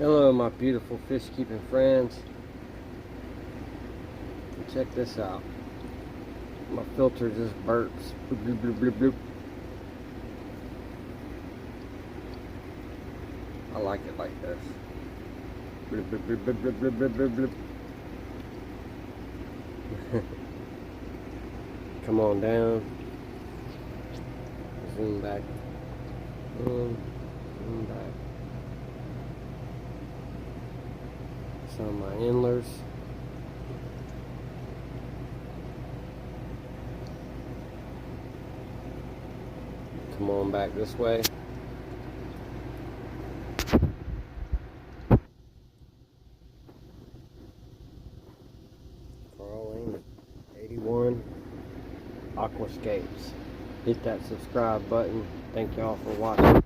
Hello my beautiful fish keeping friends. Check this out. My filter just burps. Bloop, bloop, bloop, bloop, bloop. I like it like this. Bloop, bloop, bloop, bloop, bloop, bloop, bloop, bloop, bloop. Come on down. Zoom back. Zoom back. Some of my endlers. Come on back this way. Crawling 81 aqua scapes. Hit that subscribe button. Thank y'all for watching.